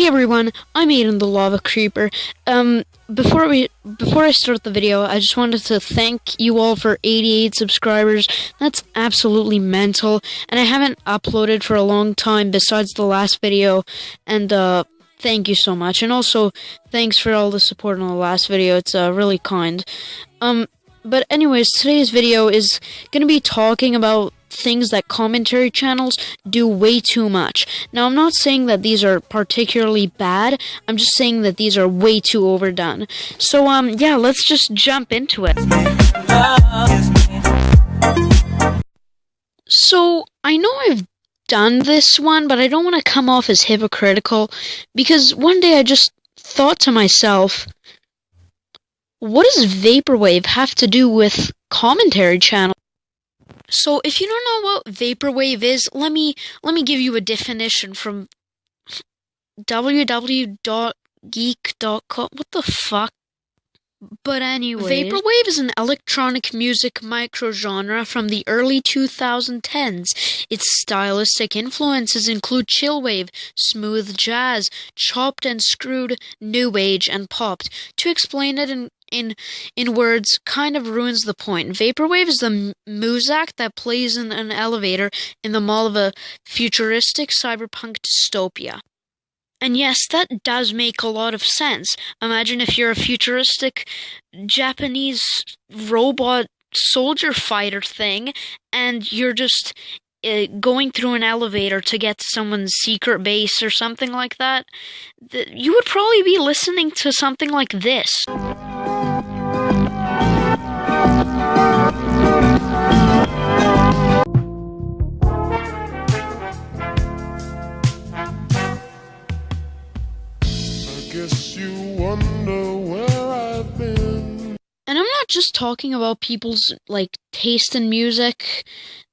Hey everyone, I'm Aiden the Lava Creeper. Before I start the video, I just wanted to thank you all for 88 subscribers. That's absolutely mental, and I haven't uploaded for a long time besides the last video, and thank you so much. And also, thanks for all the support on the last video, it's really kind. But anyways, today's video is gonna be talking about things that commentary channels do way too much. Now, I'm not saying that these are particularly bad, I'm just saying that these are way too overdone. So, yeah, let's just jump into it. So, I know I've done this one, but I don't want to come off as hypocritical, because one day I just thought to myself, what does Vaporwave have to do with commentary channels? So, if you don't know what Vaporwave is, let me give you a definition from www.geek.com. What the fuck? But anyway, Vaporwave is an electronic music microgenre from the early 2010s. Its stylistic influences include chillwave, smooth jazz, chopped and screwed, new age, and popped. To explain it in words kind of ruins the point. Vaporwave is the muzak that plays in an elevator in the mall of a futuristic cyberpunk dystopia. And yes, that does make a lot of sense. Imagine if you're a futuristic Japanese robot soldier fighter thing, and you're just going through an elevator to get to someone's secret base or something like that. You would probably be listening to something like this. Guess you wonder where I've been. And I'm not just talking about people's, taste in music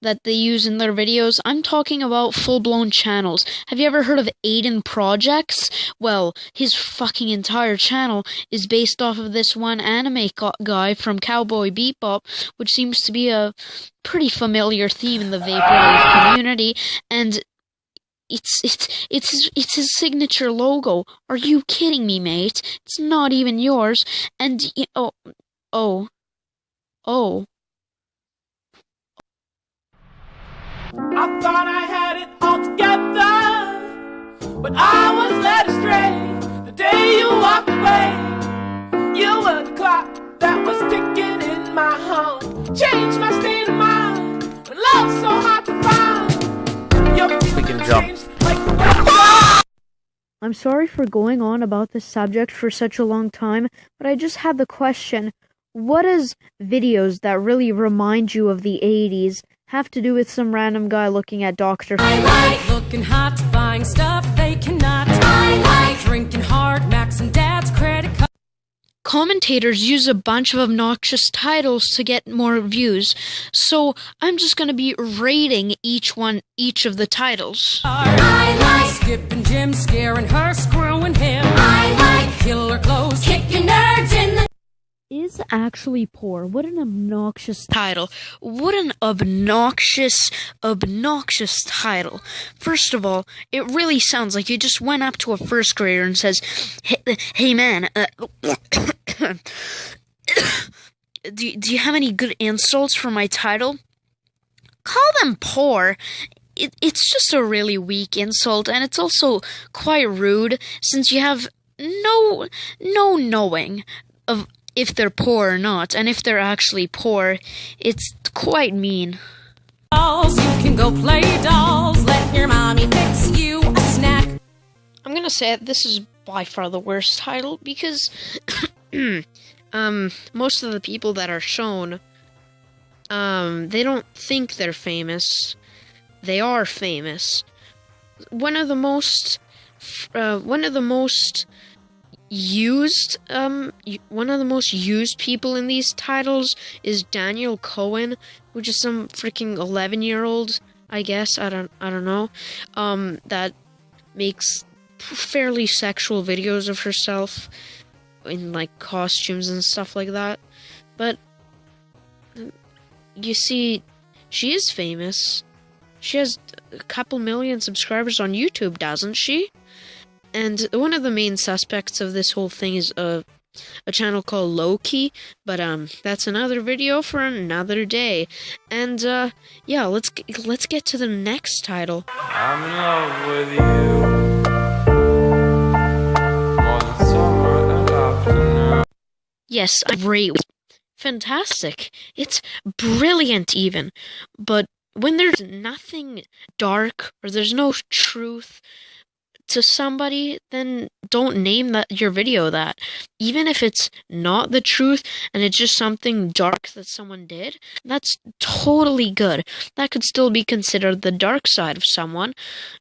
that they use in their videos. I'm talking about full-blown channels. Have you ever heard of Aiden Projects? Well, his fucking entire channel is based off of this one anime guy from Cowboy Bebop, which seems to be a pretty familiar theme in the Vaporwave community, and it's his signature logo. Are you kidding me, mate? It's not even yours. And oh. I thought I had it all together, but I was led astray. The day you walked away, you were the clock that was ticking in my home. Changed my state of mind, but love's so hard to find. We can jump. I'm sorry for going on about this subject for such a long time, but I just had the question, what does videos that really remind you of the 80s have to do with some random guy looking at Dr. I like looking hot, buying stuff they cannot. I like drinking hard, maxing dad's credit card. Commentators use a bunch of obnoxious titles to get more views, so I'm just gonna be rating each of the titles. I like skipping Jim, scaring her, screwing him. I like killer clothes, kicking nerds in the Is actually poor. What an obnoxious title. What an obnoxious title. First of all, it really sounds like you just went up to a first grader and says, hey man, do you have any good insults for my title? Call them poor. It's just a really weak insult, and it's also quite rude, since you have no knowing of if they're poor or not, and if they're actually poor, it's quite mean. dolls. You can go play dolls. Let your mommy fix you a snack. I'm gonna say this is by far the worst title, because most of the people that are shown, they don't think they're famous. They are famous. One of the most used people in these titles is Daniel Cohen, which is some freaking 11-year-old, I guess. I don't know. That makes fairly sexual videos of herself in costumes and stuff like that. But you see, she is famous. She has a couple million subscribers on YouTube, doesn't she? And one of the main suspects of this whole thing is a channel called Loki, but that's another video for another day. And yeah, let's get to the next title. I'm in love with you more than summer and afternoon. Yes, great, fantastic. It's brilliant even, but when there's nothing dark or there's no truth to somebody, then don't name your video that. Even if it's not the truth and it's just something dark that someone did, that's totally good. That could still be considered the dark side of someone.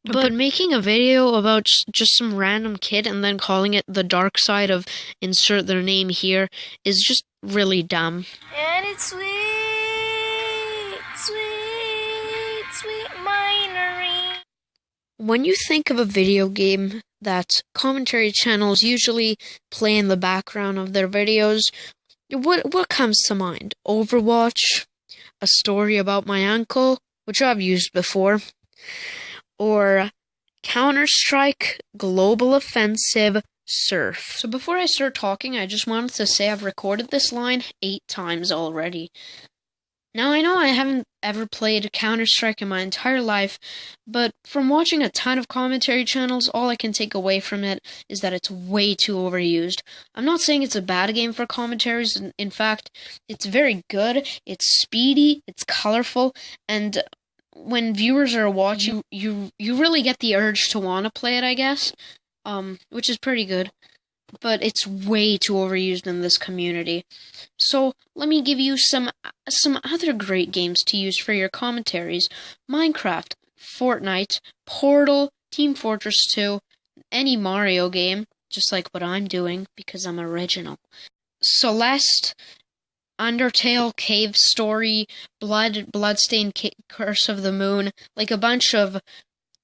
But making a video about just some random kid and then calling it the dark side of insert their name here is just really dumb. And it's sweet, sweet, sweet minery. When you think of a video game that commentary channels usually play in the background of their videos, what comes to mind? Overwatch? A story about my uncle, which I've used before? Or Counter-Strike, Global Offensive, Surf? So before I start talking, I just wanted to say I've recorded this line 8 times already. Now, I know I haven't ever played Counter-Strike in my entire life, but from watching a ton of commentary channels, all I can take away from it is that it's way too overused. I'm not saying it's a bad game for commentaries. In fact, it's very good, it's speedy, it's colorful, and when viewers are watching, you really get the urge to want to play it, I guess, which is pretty good. But it's way too overused in this community. So let me give you some other great games to use for your commentaries. Minecraft, Fortnite, Portal, Team Fortress 2, any Mario game, just like what I'm doing, because I'm original. Celeste, Undertale, Cave Story, Bloodstained Curse of the Moon, like a bunch of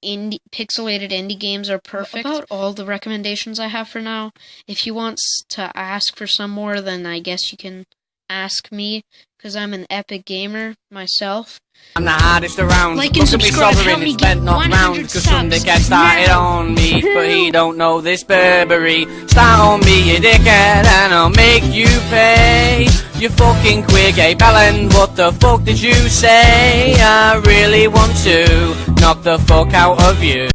pixelated indie games are perfect. About all the recommendations I have for now. If you want to ask for some more, then I guess you can ask me, because I'm an epic gamer myself. I'm the hardest around. Like and subscribe, help me get 100 cause some subs. dickhead started on me, but he don't know this Burberry. Start on me, you dickhead, and I'll make you pay. You fucking queer gay bellend, what the fuck did you say? I really want to knock the fuck out of you.